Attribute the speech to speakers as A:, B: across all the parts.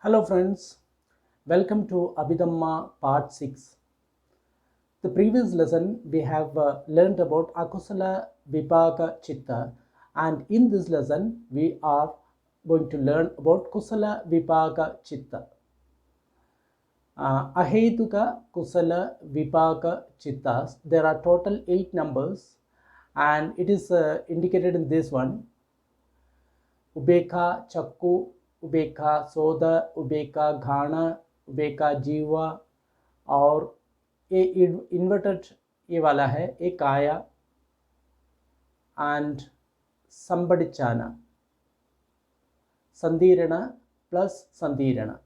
A: Hello friends, welcome to Abhidhamma part 6. The previous lesson we have learned about Akusala Vipaka Chitta, and in this lesson we are going to learn about Kusala Vipaka Chitta. Ahetuka Kusala Vipaka Chittas, there are total 8 numbers and it is indicated in this one: Ubeka Chakku, Ubeka Soda, Ubeka Ghana, Ubeka Jiva, और ये inverted ये वाला है ये काया and संबडिचाना संदीरण plus sandirana.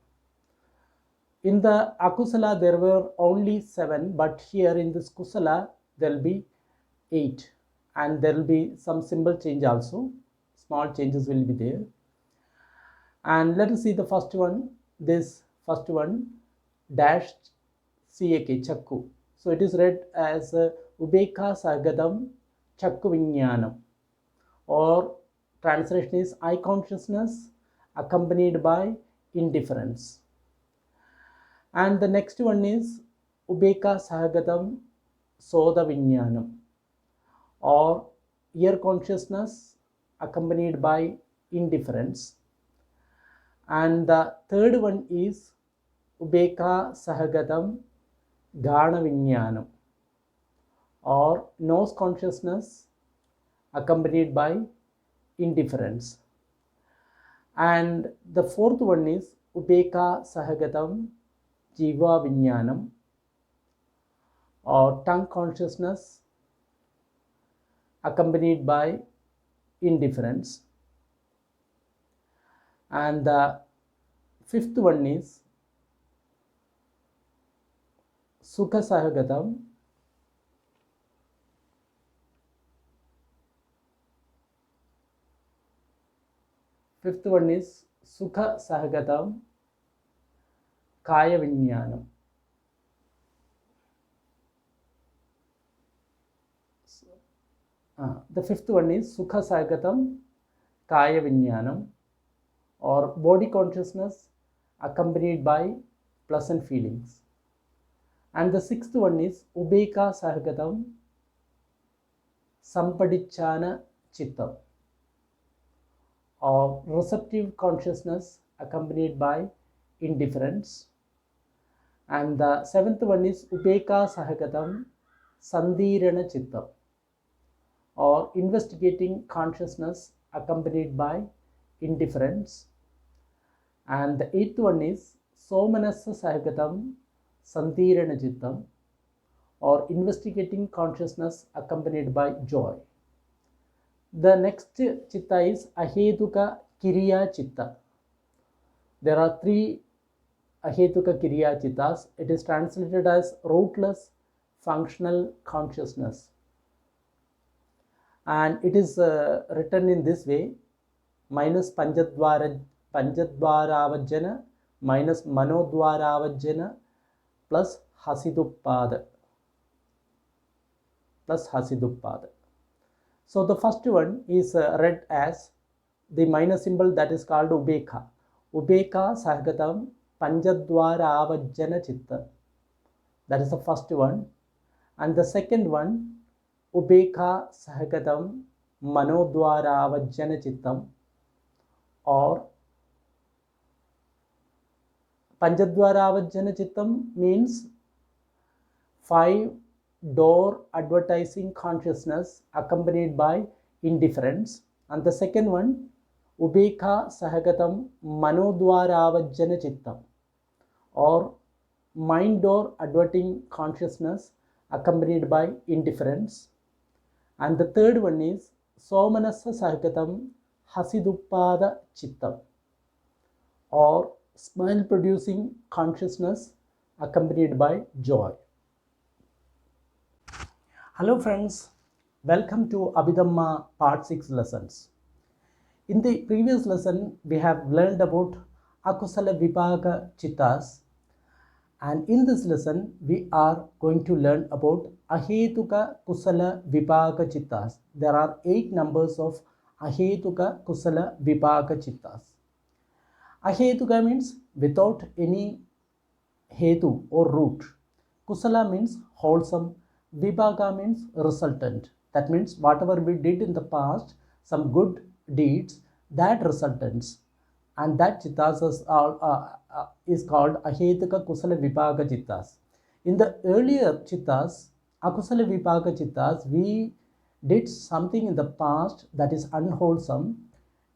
A: In the akusala there were only 7, but here in this kusala there will be 8 and there will be some symbol change also, small changes will be there. And let us see the first one, this first one dashed CAK Chakku. So it is read as Ubeka Sagadam Chakku Vinyanam, or translation is eye consciousness accompanied by indifference. And the next one is Ubeka Sahagatam Soda Vinyanam, or ear consciousness accompanied by indifference. And the third one is Ubeka Sahagatam Ghana Vinyanam, or nose consciousness accompanied by indifference. And the fourth one is Ubeka Sahagatam Jiva Vinyanam, or tongue consciousness accompanied by indifference. And the fifth one is Sukha Sahagatam Sukha Sahagatam Kaya Vinyanam. The fifth one is Sukha Sahagatam Kaya Vinyanam, or body consciousness accompanied by pleasant feelings. And the sixth one is Ubeka Sahagatam Sampadichana Chittam, or receptive consciousness accompanied by indifference. And the seventh one is Ubeka Sahagatam Sandirana Chittam, or investigating consciousness accompanied by indifference. And the eighth one is Somanasa Sahagatam Sandirana Chittam, or investigating consciousness accompanied by joy. The next chitta is Ahetuka Kiriya Chitta. There are 3 Ahetuka Kiriya Chittas. It is translated as rootless functional consciousness. And it is written in this way: minus Panjadvaravajjana minus Manodvaravajjana plus Hasiduppada. So the first one is read as the minus symbol, that is called Ubeka. Ubeka Sahagatam Panjadvaravajjana Chitta. That is the first one. And the second one, Ubeka Sahagatam Manodvaravajjana Chittam, or Panjadvaravajjana Chittam means 5-door advertising consciousness accompanied by indifference. And the second one, Ubeka Sahagatam Manodvaravajjana Chittam, or mind door adverting consciousness accompanied by indifference. And the third one is Somanasa Sahagatam Hasiduppada Chittam, or smile producing consciousness accompanied by joy. Hello friends, welcome to Abhidhamma part 6 lessons. In the previous lesson we have learned about Akusala Vipaka Chittas, and in this lesson we are going to learn about Ahetuka Kusala Vipaka Chittas. There are 8 numbers of Ahetuka Kusala Vipaka Chittas. Ahetuka means without any hetu or root. Kusala means wholesome. Vibhaga means resultant. That means whatever we did in the past, some good deeds, that resultants, and that chittas is called ahetuka kusala vibhaga chittas. In the earlier chittas, akusala vibhaga chittas, we did something in the past that is unwholesome.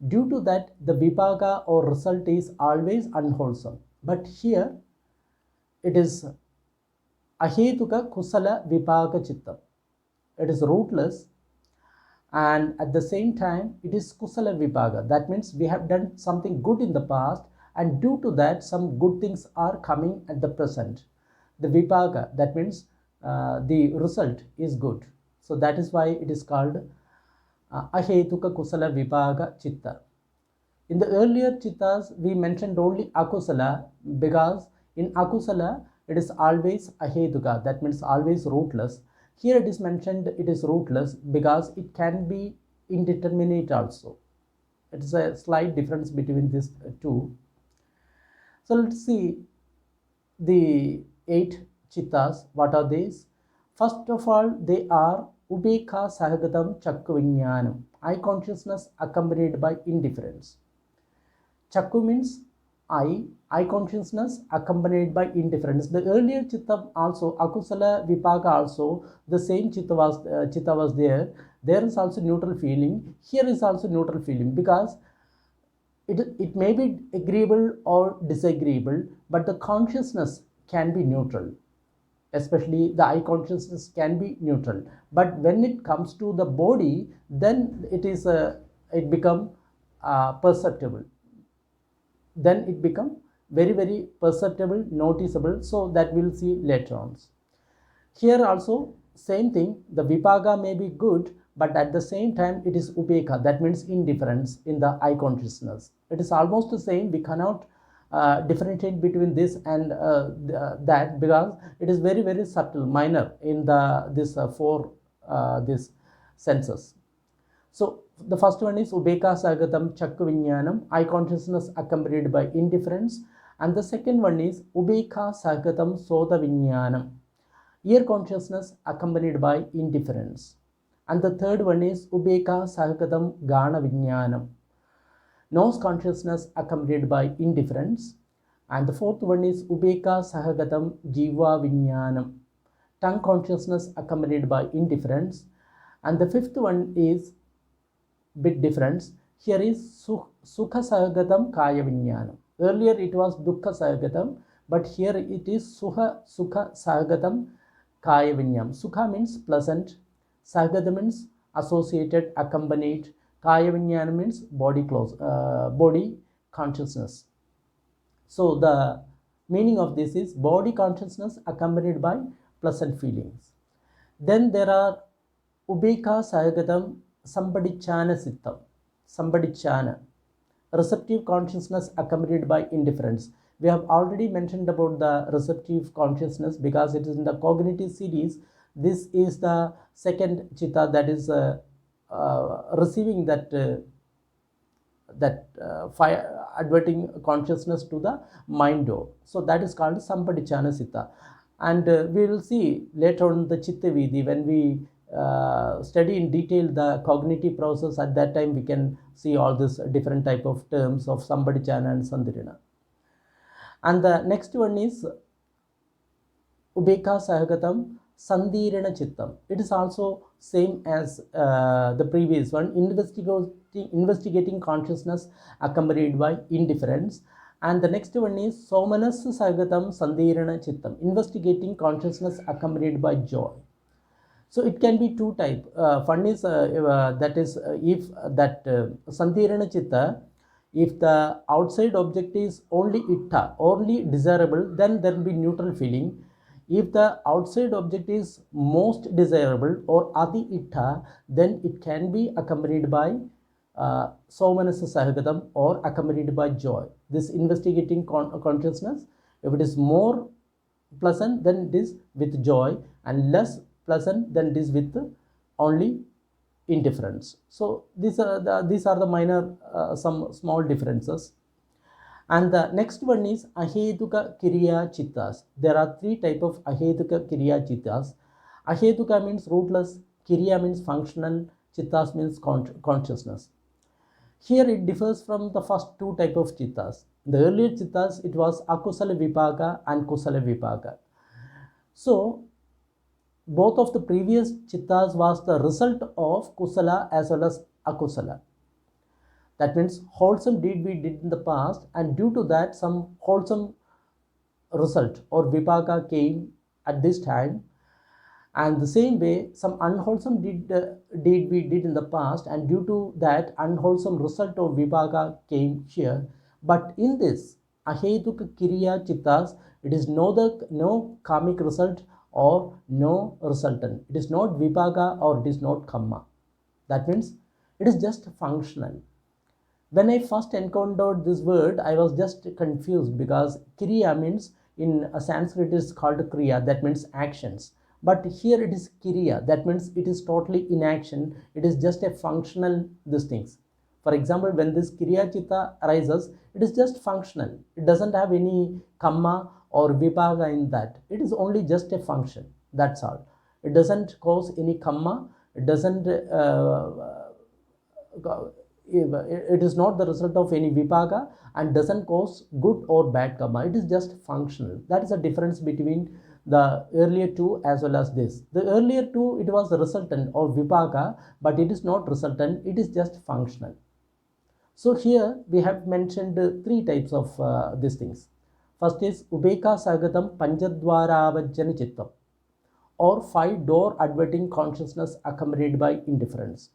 A: Due to that, the vibhaga or result is always unwholesome. But here it is ahetuka kusala vibhaga chittam. It is rootless, and at the same time it is kusala vibhaga. That means we have done something good in the past, and due to that some good things are coming at the present. The vibhaga, that means the result is good. So that is why it is called ahetuka kusala vibhaga chitta. In the earlier chittas, we mentioned only akusala, because in akusala it is always ahetuka, that means always rootless. Here it is mentioned it is rootless because it can be indeterminate also. It is a slight difference between these two. So let's see the 8 chittas. What are these? First of all, they are ubekha sahagatam chakku vinyanam, eye consciousness accompanied by indifference. Chakku means eye consciousness accompanied by indifference. The earlier chitta also, akusala vibhaga also, the same chitta was there. There is also neutral feeling. Here is also neutral feeling, because it may be agreeable or disagreeable, but the consciousness can be neutral. Especially the eye consciousness can be neutral. But when it comes to the body, then it become perceptible. Then it become very, very perceptible, noticeable. So that we'll see later on. Here also same thing, the vibhaga may be good, but at the same time it is upekha, that means indifference in the eye consciousness. It is almost the same. We cannot differentiate between this and that, because it is very, very subtle, minor in this four this senses. So the first one is ubeka sagatam chakku vinyanam, eye consciousness accompanied by indifference. And the second one is ubeka sagatam soda vinyanam, ear consciousness accompanied by indifference. And the third one is ubeka sagatam gana vinyanam, nose consciousness accompanied by indifference. And the fourth one is ubeka sahagatam jiva vinyanam, tongue consciousness accompanied by indifference. And the fifth one is bit difference. Here is sukha sahagatam kaya vinyanam. Earlier it was dukkha sahagatam, but here it is sukha sahagatam kaya vinyanam. Sukha means pleasant, sahagatam means associated, accompanied, kaya vinyanam means body consciousness. So the meaning of this is body consciousness accompanied by pleasant feelings. Then there are ubeka sahagatam sambadichana sittam, sambadichana, receptive consciousness accompanied by indifference. We have already mentioned about the receptive consciousness, because it is in the cognitive series. This is the second chitta that is receiving that fire adverting consciousness to the mind door. So that is called sambadichana sitta. And we will see later on the chitta vidhi, when we study in detail the cognitive process. At that time we can see all this different type of terms of sambadichana and sandirana. And the next one is ubeka sahagatam sandirana chittam. It is also same as the previous one, investigating consciousness accompanied by indifference. And the next one is somanas sahagatam sandirana chittam, investigating consciousness accompanied by joy. So it can be two type. One is that is if that sandirana chitta, if the outside object is only ittha, only desirable, then there will be neutral feeling. If the outside object is most desirable or adi ittha, then it can be accompanied by somanasa sahagatam or accompanied by joy. This investigating consciousness, if it is more pleasant, then it is with joy, and less pleasant, then it is with only indifference. So these are the minor some small differences. And the next one is ahetuka kiriya chittas. There are three type of ahetuka kiriya chittas. Ahetuka means rootless, kiriya means functional, chittas means consciousness. Here it differs from the first two type of chittas. In the earlier chittas, it was akusala vipaka and kusala vipaka. So both of the previous chittas was the result of kusala as well as akusala. That means wholesome deed we did in the past, and due to that some wholesome result or vipaka came at this time. And the same way some unwholesome deed we did in the past, and due to that unwholesome result of vipaka came here. But in this ahetuka kiriya chittas, it is no karmic result or no resultant. It is not vipaka or it is not kamma. That means it is just functional. When I first encountered this word, I was just confused because kriya means in Sanskrit is called kriya, that means actions. But here it is kiriya, that means it is totally inaction. It is just a functional these things. For example, when this kiriya chitta arises, it is just functional. It doesn't have any kamma or vipaka in that. It is only just a function. That's all. It doesn't cause any kamma. It doesn't it is not the result of any vipaka and doesn't cause good or bad karma. It is just functional. That is the difference between the earlier two as well as this. The earlier two, it was the resultant or vipaka, but it is not resultant. It is just functional. So here we have mentioned three types of these things. First is ubeka sagatam panchadvaravajjana chittam, or five door adverting consciousness accompanied by indifference.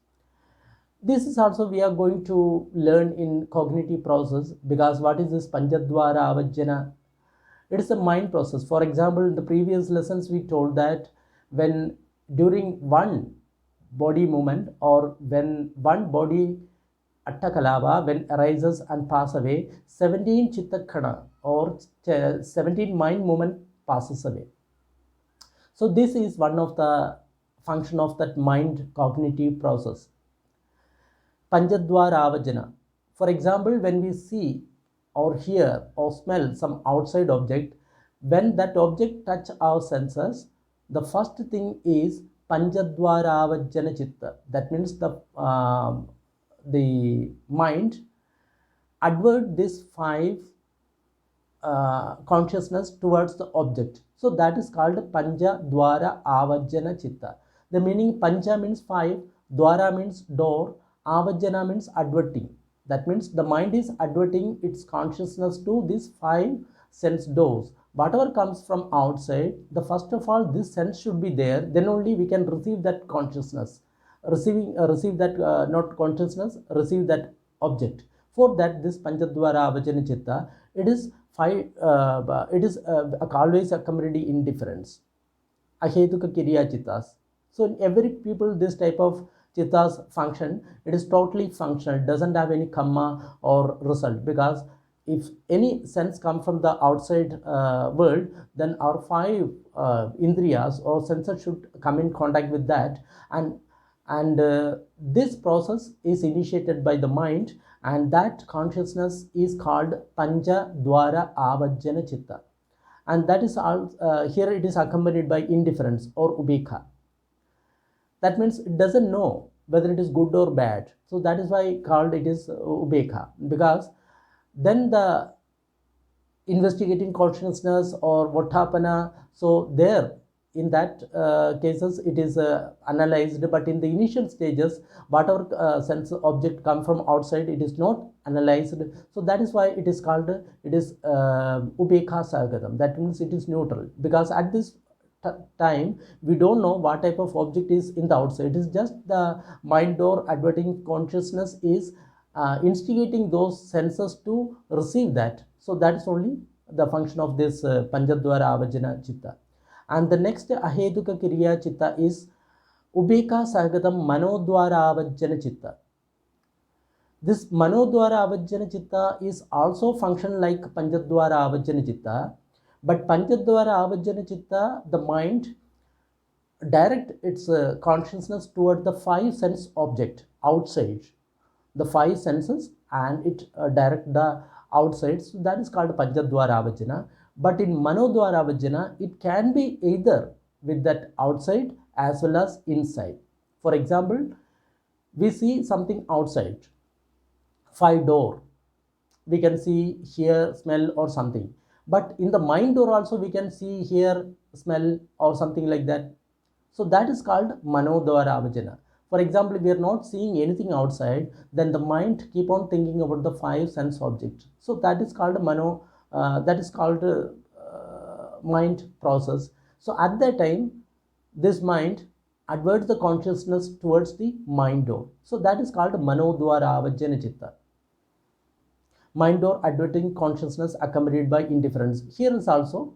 A: This is also we are going to learn in cognitive process, because what is this panchadvara avajjana? It is a mind process. For example, in the previous lessons we told that when during one body movement or when one body attakalava when arises and pass away, 17 chittakhana or 17 mind movement passes away. So this is one of the function of that mind cognitive process. Panchadvara avajjana. For example, when we see or hear or smell some outside object, when that object touch our senses, the first thing is panchadvara avajjana chitta. That means the mind advert this five consciousness towards the object. So that is called panchadvara avajjana chitta. The meaning pancha means five, dwara means door, avajjana means adverting. That means the mind is adverting its consciousness to these five sense doors. Whatever comes from outside, the first of all this sense should be there, then only we can receive that consciousness. Receive that not consciousness, receive that object. For that this panchadvara avajjana chitta, it is five. It is always accompanied indifference. Ahetuka kiriya chittas. So in every people this type of chittas function, it is totally functional, doesn't have any kamma or result, because if any sense come from the outside world, then our five indriyas or senses should come in contact with that, and this process is initiated by the mind, and that consciousness is called pancha dwara avajjana chitta, and that is all here it is accompanied by indifference or ubekha. That means it doesn't know whether it is good or bad. So that is why called it is ubekha, because then the investigating consciousness or vattapana, so there in that cases it is analyzed, but in the initial stages whatever sense object come from outside, it is not analyzed. So that is why it is called it is ubekha sagatam. That means it is neutral, because at this time we don't know what type of object is in the outside. It is just the mind or adverting consciousness is instigating those senses to receive that. So that is only the function of this panchadvara avajjana chitta. And the next ahetuka kiriya chitta is ubeka sagatam manodvara avajjana chitta. This manodvara avajjana chitta is also function like panchadvara avajjana chitta, but panchadvara avajjana chitta, the mind direct its consciousness toward the five sense object outside the five senses, and it direct the outside, so that is called Panchadwara Avajana. But in Manodwara Avajana, it can be either with that outside as well as inside. For example, we see something outside, 5 door, we can see, hear, smell or something. But in the mind door also we can see, hear, smell or something like that. So that is called Manodwara Avajana. For example, if we are not seeing anything outside, then the mind keep on thinking about the 5 sense objects. So that is called mind process. So at that time, this mind adverts the consciousness towards the mind door. So that is called Manodwara Avajana Chitta. Mind door adverting consciousness accompanied by indifference. Here is also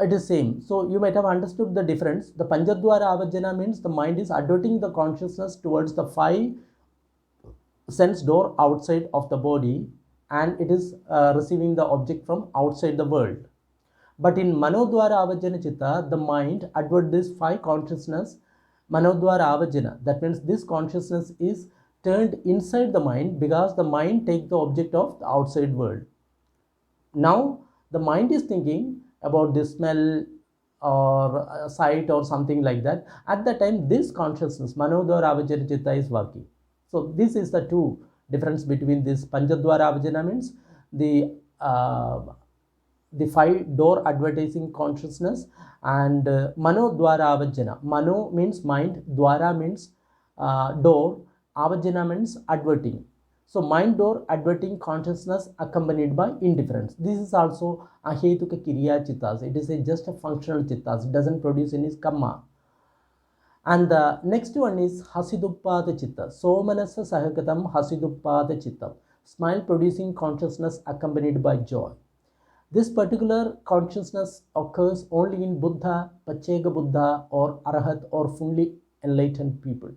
A: it is same. So you might have understood the difference. The Panchadwara Avajana means the mind is adverting the consciousness towards the 5 sense door outside of the body, and it is receiving the object from outside the world. But in Manodwara Avajana Chitta, the mind advert this 5 consciousness, Manodwara Avajana. That means this consciousness is turned inside the mind because the mind takes the object of the outside world. Now the mind is thinking about the smell or sight or something like that. At that time, this consciousness, Manodwara Avajana Chitta, is working. So this is the two difference between this Panchadwara Avajana means the 5 door advertising consciousness, and Manodwara Avajana. Mano means mind, Dwara means door, Avajana means adverting. So mind door adverting consciousness accompanied by indifference. This is also Ahetuka Kiriya Chittas. It is just a functional Chittas. It doesn't produce any Kamma. And the next one is Hasiduppada Chitta. Somanasa Sahakatam Hasiduppada Chittam. Smile producing consciousness accompanied by joy. This particular consciousness occurs only in Buddha, Pachega Buddha or Arahat or fully enlightened people.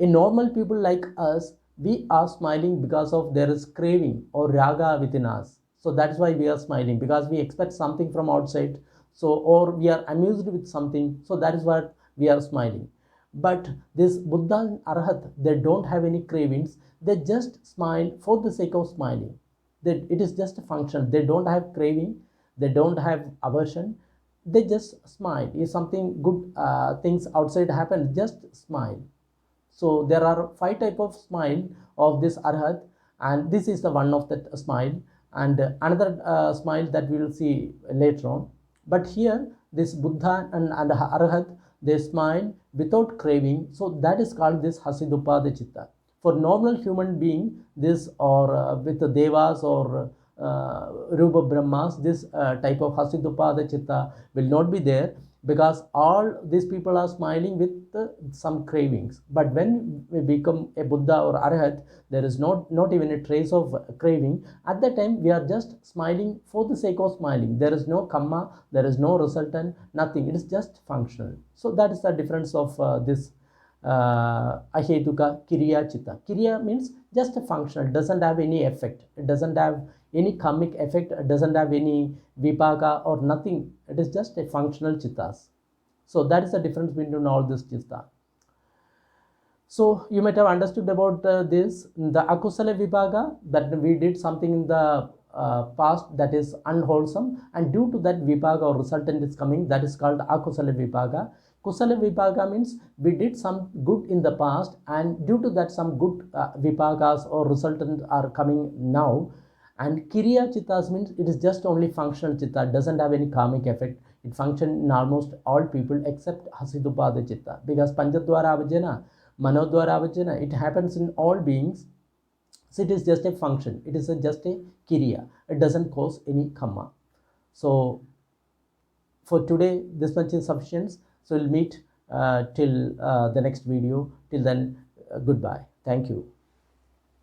A: In normal people like us, we are smiling because of there is craving or raga within us. So that's why we are smiling, because we expect something from outside. So, or we are amused with something. So that is what we are smiling. But this Buddha and Arahat, they don't have any cravings. They just smile for the sake of smiling. It is just a function. They don't have craving. They don't have aversion. They just smile. If something good things outside happen, just smile. So there are 5 types of smile of this Arhat, and this is the one of that smile, and another smile that we will see later on. But here this Buddha and Arhat, they smile without craving, so that is called this Hasidupada Chitta. For normal human being, this or with the Devas or Rupa Brahmas, this type of Hasidupada Chitta will not be there, because all these people are smiling with some cravings. But when we become a Buddha or Arhat, there is not even a trace of craving. At that time, we are just smiling for the sake of smiling. There is no Kamma, there is no resultant, nothing. It is just functional. So that is the difference of this Ahetuka Kiriya Chitta. Kiriya means just a functional, doesn't have any effect. It doesn't have any karmic effect, it doesn't have any vipaka or nothing. It is just a functional chittas. So that is the difference between all this chitta. So you might have understood about this, the akusala vipaka, that we did something in the past that is unwholesome, and due to that vipaka or resultant is coming, that is called akusala vipaka. Kusala vipaka means we did some good in the past, and due to that some good vipakas or resultant are coming now. And Kiriya Chittas means it is just only functional chitta, doesn't have any karmic effect. It functions in almost all people except Hasidupada Chitta, because Panchadwara Avajana, Manodwara Avajana, it happens in all beings. So it is just a function. It is just a Kiriya. It doesn't cause any Kamma. So for today, this much is sufficient. So we'll meet till the next video. Till then, goodbye. Thank you.